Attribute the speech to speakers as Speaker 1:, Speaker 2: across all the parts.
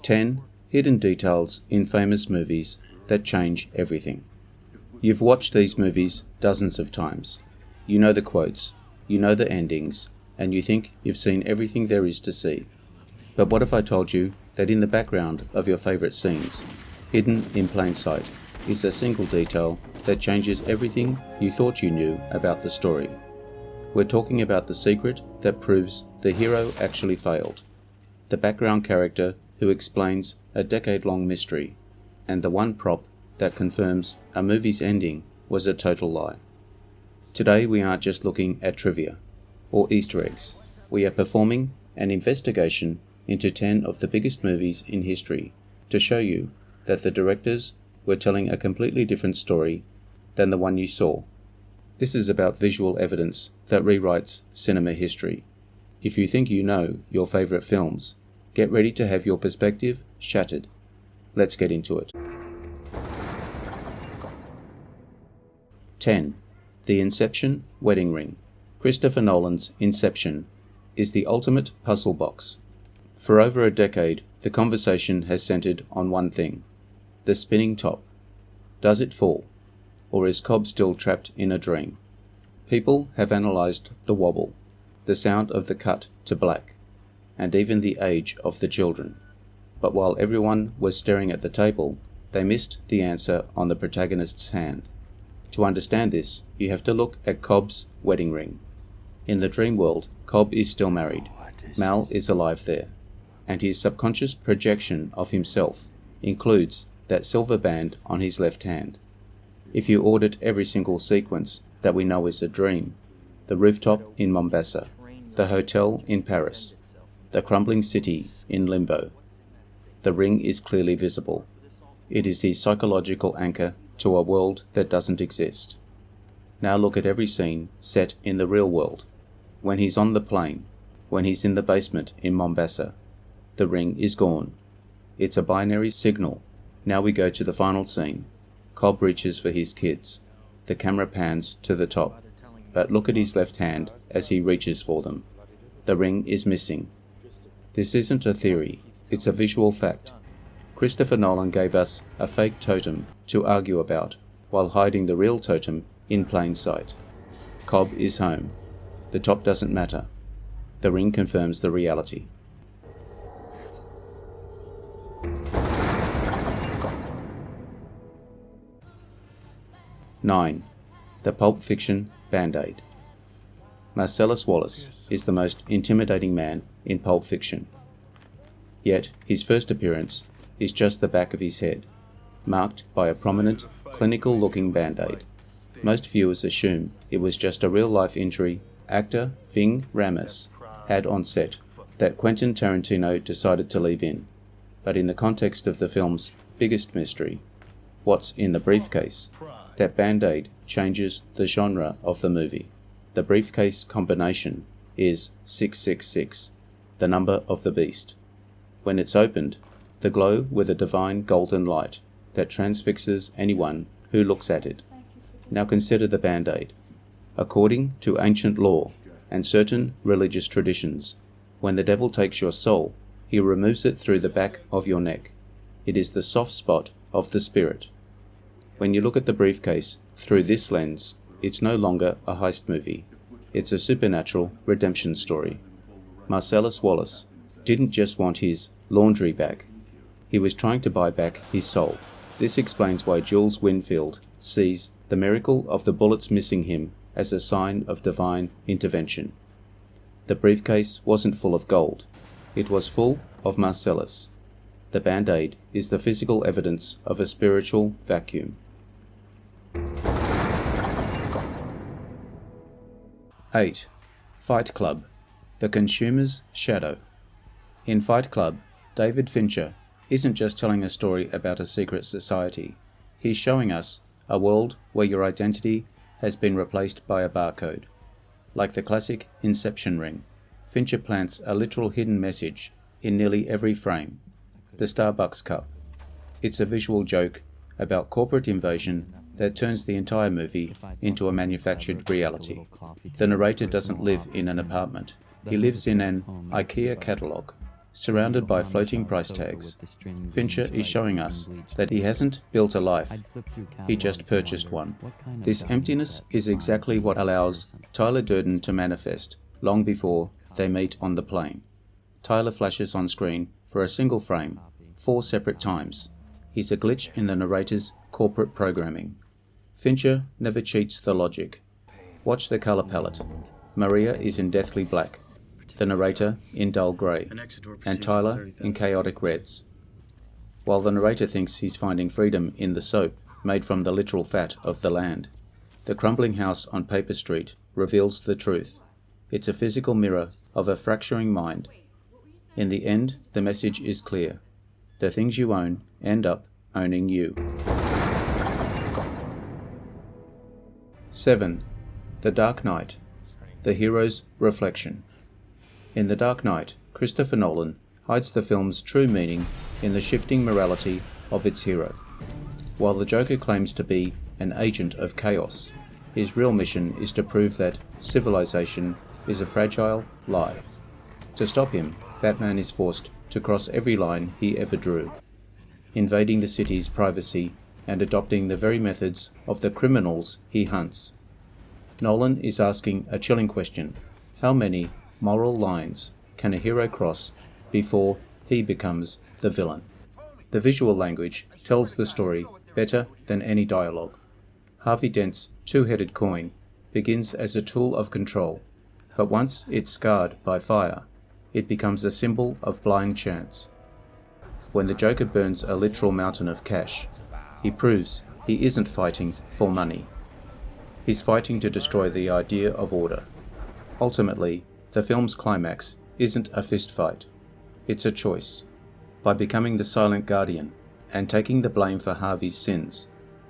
Speaker 1: 10 Hidden Details in Famous Movies that Change Everything. You've watched these movies dozens of times. You know the quotes, you know the endings, and you think you've seen everything there is to see. But what if I told you that in the background of your favourite scenes, hidden in plain sight, is a single detail that changes everything you thought you knew about the story? We're talking about the secret that proves the hero actually failed, the background character who explains a decade-long mystery, and the one prop that confirms a movie's ending was a total lie. Today we aren't just looking at trivia or Easter eggs. We are performing an investigation into 10 of the biggest movies in history to show you that the directors were telling a completely different story than the one you saw. This is about visual evidence that rewrites cinema history. If you think you know your favourite films, get ready to have your perspective shattered. Let's get into it. 10. The Inception Wedding Ring. Christopher Nolan's Inception is the ultimate puzzle box. For over a decade, the conversation has centered on one thing: the spinning top. Does it fall? Or is Cobb still trapped in a dream? People have analysed the wobble, the sound of the cut to black, and even the age of the children. But while everyone was staring at the table, they missed the answer on the protagonist's hand. To understand this, you have to look at Cobb's wedding ring. In the dream world, Cobb is still married. Mal is alive there, and his subconscious projection of himself includes that silver band on his left hand. If you audit every single sequence that we know is a dream, the rooftop in Mombasa, the hotel in Paris, the crumbling city in limbo, the ring is clearly visible. It is his psychological anchor to a world that doesn't exist. Now look at every scene set in the real world. When he's on the plane, when he's in the basement in Mombasa, the ring is gone. It's a binary signal. Now we go to the final scene. Cobb reaches for his kids. The camera pans to the top, but look at his left hand as he reaches for them. The ring is missing. This isn't a theory, it's a visual fact. Christopher Nolan gave us a fake totem to argue about, while hiding the real totem in plain sight. Cobb is home. The top doesn't matter. The ring confirms the reality. Nine. The Pulp Fiction Band-Aid. Marcellus Wallace is the most intimidating man in Pulp Fiction. Yet his first appearance is just the back of his head, marked by a prominent, clinical-looking band-aid. Most viewers assume it was just a real-life injury actor Ving Rhames had on set that Quentin Tarantino decided to leave in. But in the context of the film's biggest mystery, what's in the briefcase, that band-aid changes the genre of the movie. The briefcase combination is 666, the number of the beast. When it's opened, the glow with a divine golden light that transfixes anyone who looks at it. Now consider the band-aid. According to ancient law and certain religious traditions, when the devil takes your soul, he removes it through the back of your neck. It is the soft spot of the spirit. When you look at the briefcase through this lens, it's no longer a heist movie. It's a supernatural redemption story. Marcellus Wallace didn't just want his laundry back. He was trying to buy back his soul. This explains why Jules Winfield sees the miracle of the bullets missing him as a sign of divine intervention. The briefcase wasn't full of gold. It was full of Marcellus. The band-aid is the physical evidence of a spiritual vacuum. 8. Fight Club. The Consumer's Shadow. In Fight Club, David Fincher isn't just telling a story about a secret society. He's showing us a world where your identity has been replaced by a barcode. Like the classic Inception ring, Fincher plants a literal hidden message in nearly every frame. The Starbucks cup. It's a visual joke about corporate invasion that turns the entire movie into a manufactured reality. The narrator doesn't live in an apartment. He lives in an IKEA catalogue. surrounded by floating price tags. Fincher is showing us that he hasn't built a life, he just purchased one. This emptiness is exactly what allows Tyler Durden to manifest long before they meet on the plane. Tyler flashes on screen for a single frame, 4 separate times. He's a glitch in the narrator's corporate programming. Fincher never cheats the logic. Watch the color palette. Maria is in deathly black, the narrator in dull grey, and Tyler in chaotic reds. While the narrator thinks he's finding freedom in the soap made from the literal fat of the land, the crumbling house on Paper Street reveals the truth. It's a physical mirror of a fracturing mind. In the end, the message is clear. The things you own end up owning you. 7. The Dark Knight, the hero's reflection. In The Dark Knight, Christopher Nolan hides the film's true meaning in the shifting morality of its hero. While the Joker claims to be an agent of chaos, his real mission is to prove that civilization is a fragile lie. To stop him, Batman is forced to cross every line he ever drew, invading the city's privacy and adopting the very methods of the criminals he hunts. Nolan is asking a chilling question: how many moral lines can a hero cross before he becomes the villain? The visual language tells the story better than any dialogue. Harvey Dent's two-headed coin begins as a tool of control, but once it's scarred by fire, it becomes a symbol of blind chance. When the Joker burns a literal mountain of cash, he proves he isn't fighting for money. He's fighting to destroy the idea of order. Ultimately, the film's climax isn't a fistfight. It's a choice. By becoming the silent guardian and taking the blame for Harvey's sins,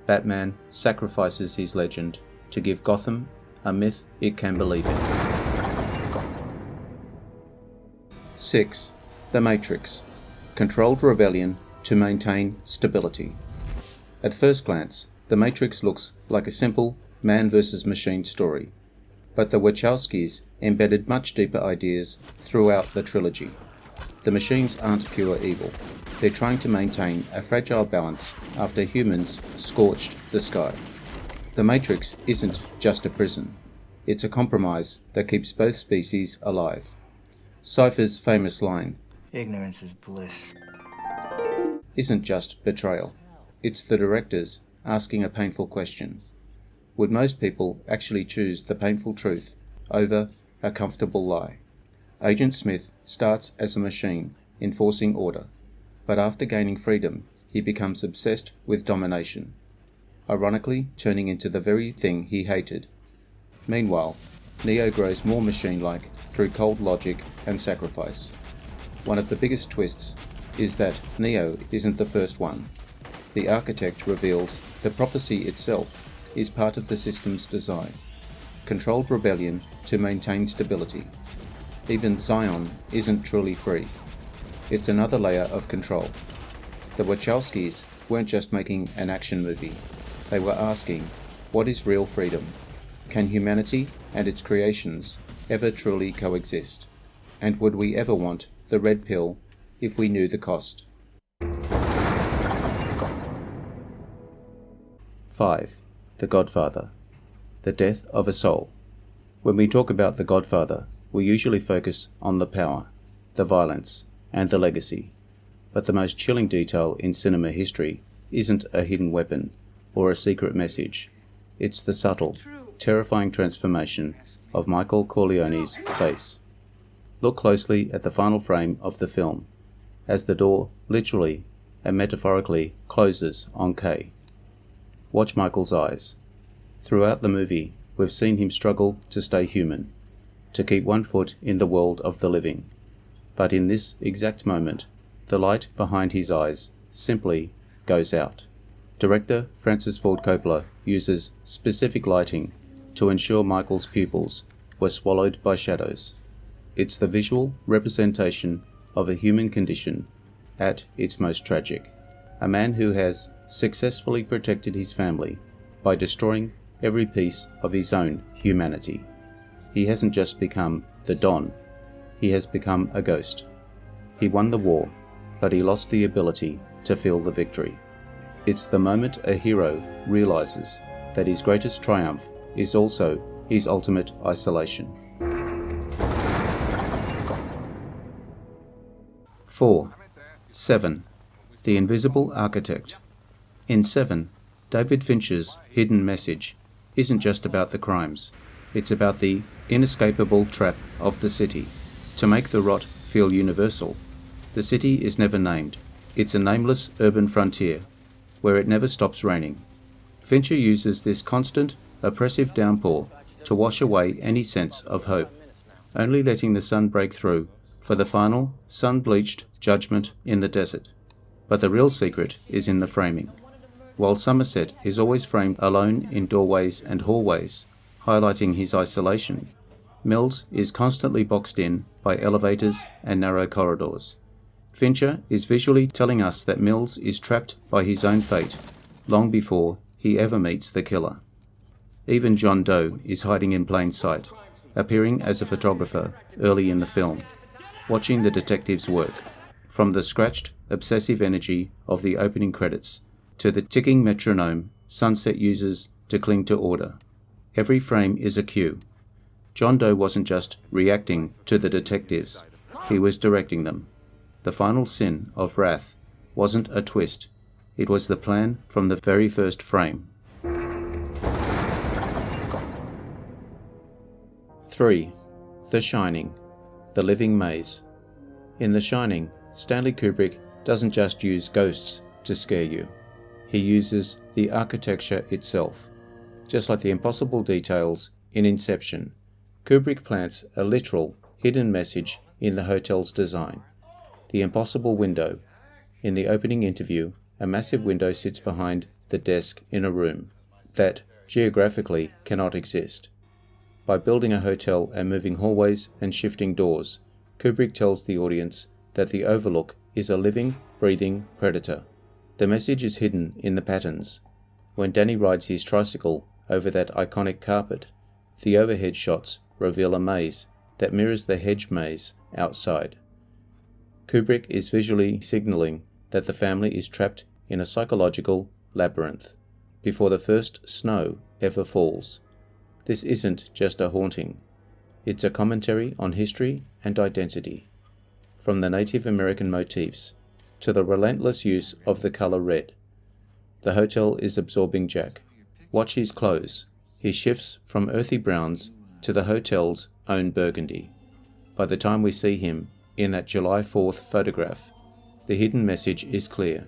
Speaker 1: Batman sacrifices his legend to give Gotham a myth it can believe in. 6. The Matrix, controlled rebellion to maintain stability. At first glance, The Matrix looks like a simple man versus machine story, but the Wachowskis embedded much deeper ideas throughout the trilogy. The machines aren't pure evil. They're trying to maintain a fragile balance after humans scorched the sky. The Matrix isn't just a prison. It's a compromise that keeps both species alive. Cypher's famous line,
Speaker 2: "Ignorance is bliss,"
Speaker 1: isn't just betrayal. It's the directors asking a painful question. Would most people actually choose the painful truth over a comfortable lie? Agent Smith starts as a machine enforcing order, but after gaining freedom, he becomes obsessed with domination, ironically turning into the very thing he hated. Meanwhile, Neo grows more machine-like through cold logic and sacrifice. One of the biggest twists is that Neo isn't the first one. The architect reveals the prophecy itself is part of the system's design. Controlled rebellion to maintain stability. Even Zion isn't truly free. It's another layer of control. The Wachowskis weren't just making an action movie. They were asking, what is real freedom? Can humanity and its creations ever truly coexist? And would we ever want the red pill if we knew the cost? 5. The Godfather, the death of a soul. When we talk about The Godfather, we usually focus on the power, the violence, and the legacy. But the most chilling detail in cinema history isn't a hidden weapon or a secret message. It's the subtle, terrifying transformation of Michael Corleone's face. Look closely at the final frame of the film, as the door literally and metaphorically closes on Kay. Watch Michael's eyes. Throughout the movie, we've seen him struggle to stay human, to keep one foot in the world of the living. But in this exact moment, the light behind his eyes simply goes out. Director Francis Ford Coppola uses specific lighting to ensure Michael's pupils were swallowed by shadows. It's the visual representation of a human condition at its most tragic. A man who has successfully protected his family by destroying every piece of his own humanity. He hasn't just become the Don, he has become a ghost. He won the war, but he lost the ability to feel the victory. It's the moment a hero realizes that his greatest triumph is also his ultimate isolation. 4. Seven. The Invisible Architect. In Seven, David Fincher's hidden message isn't just about the crimes. It's about the inescapable trap of the city. To make the rot feel universal, the city is never named. It's a nameless urban frontier, where it never stops raining. Fincher uses this constant, oppressive downpour to wash away any sense of hope, only letting the sun break through for the final, sun-bleached judgment in the desert. But the real secret is in the framing. While Somerset is always framed alone in doorways and hallways, highlighting his isolation, Mills is constantly boxed in by elevators and narrow corridors. Fincher is visually telling us that Mills is trapped by his own fate long before he ever meets the killer. Even John Doe is hiding in plain sight, appearing as a photographer early in the film, watching the detectives work, from the scratched, obsessive energy of the opening credits to the ticking metronome Sunset uses to cling to order. Every frame is a cue. John Doe wasn't just reacting to the detectives, he was directing them. The final sin of Wrath wasn't a twist, it was the plan from the very first frame. 3. The Shining. The Living Maze. In The Shining, Stanley Kubrick doesn't just use ghosts to scare you. He uses the architecture itself. Just like the impossible details in Inception, Kubrick plants a literal, hidden message in the hotel's design. The impossible window. In the opening interview, a massive window sits behind the desk in a room that, geographically, cannot exist. By building a hotel and moving hallways and shifting doors, Kubrick tells the audience that the Overlook is a living, breathing predator. The message is hidden in the patterns. When Danny rides his tricycle over that iconic carpet, the overhead shots reveal a maze that mirrors the hedge maze outside. Kubrick is visually signaling that the family is trapped in a psychological labyrinth before the first snow ever falls. This isn't just a haunting. It's a commentary on history and identity. From the Native American motifs to the relentless use of the color red. The hotel is absorbing Jack. Watch his clothes. He shifts from earthy browns to the hotel's own burgundy. By the time we see him in that July 4th photograph, the hidden message is clear.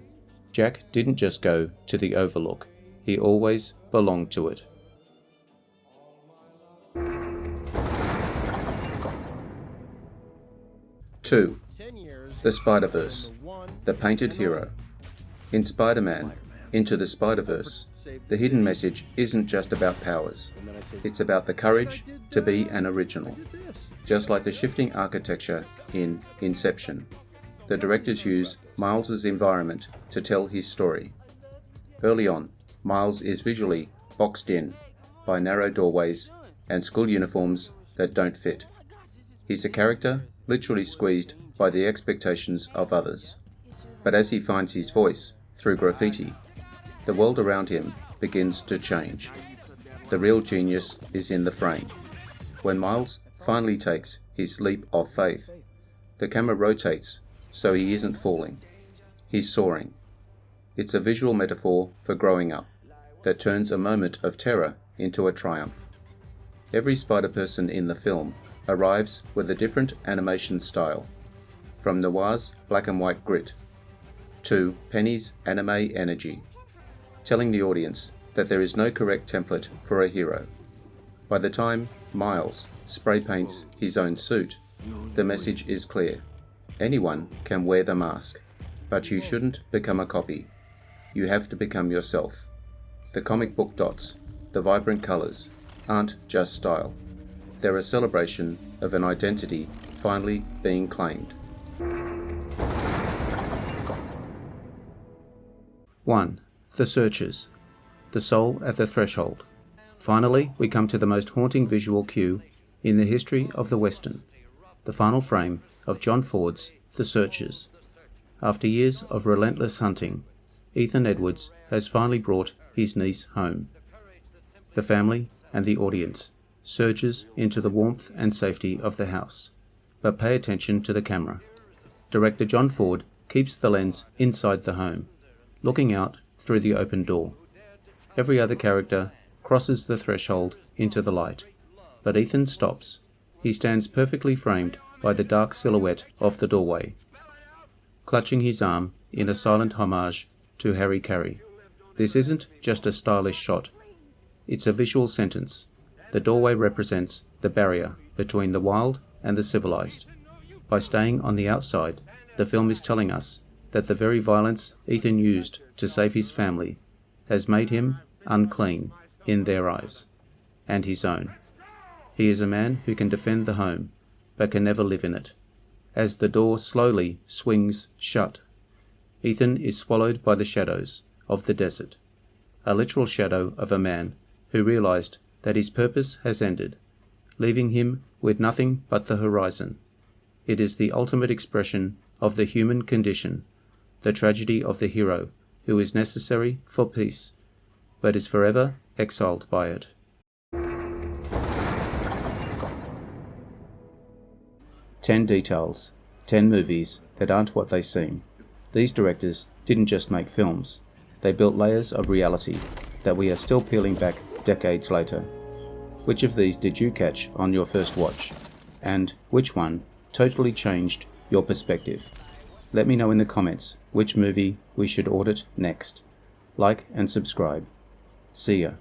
Speaker 1: Jack didn't just go to the Overlook. He always belonged to it. 2. The Spider-Verse. The Painted Hero. In Spider-Man, Into the Spider-Verse, the hidden message isn't just about powers. It's about the courage to be an original. Just like the shifting architecture in Inception, the directors use Miles's environment to tell his story. Early on, Miles is visually boxed in by narrow doorways and school uniforms that don't fit. He's a character literally squeezed by the expectations of others. But as he finds his voice through graffiti, the world around him begins to change. The real genius is in the frame. When Miles finally takes his leap of faith, the camera rotates so he isn't falling. He's soaring. It's a visual metaphor for growing up that turns a moment of terror into a triumph. Every Spider-Person in the film arrives with a different animation style, from Noir's black and white grit to Penny's anime energy, telling the audience that there is no correct template for a hero. By the time Miles spray paints his own suit, the message is clear. Anyone can wear the mask, but you shouldn't become a copy. You have to become yourself. The comic book dots, the vibrant colors, aren't just style. They're a celebration of an identity finally being claimed. 1. The Searchers. The Soul at the Threshold. Finally, we come to the most haunting visual cue in the history of the Western, the final frame of John Ford's The Searchers. After years of relentless hunting, Ethan Edwards has finally brought his niece home. The family and the audience surges into the warmth and safety of the house, but pay attention to the camera. Director John Ford keeps the lens inside the home, looking out through the open door. Every other character crosses the threshold into the light, but Ethan stops. He stands perfectly framed by the dark silhouette of the doorway, clutching his arm in a silent homage to Harry Carey. This isn't just a stylish shot. It's a visual sentence. The doorway represents the barrier between the wild and the civilized. By staying on the outside, the film is telling us that the very violence Ethan used to save his family has made him unclean in their eyes, and his own. He is a man who can defend the home, but can never live in it. As the door slowly swings shut, Ethan is swallowed by the shadows of the desert, a literal shadow of a man who realized that his purpose has ended, leaving him with nothing but the horizon. It is the ultimate expression of the human condition, the tragedy of the hero who is necessary for peace, but is forever exiled by it. "10 details, 10 movies that aren't what they seem." These directors didn't just make films, they built layers of reality that we are still peeling back decades later. Which of these did you catch on your first watch? And which one totally changed your perspective? Let me know in the comments which movie we should audit next. Like and subscribe. See ya.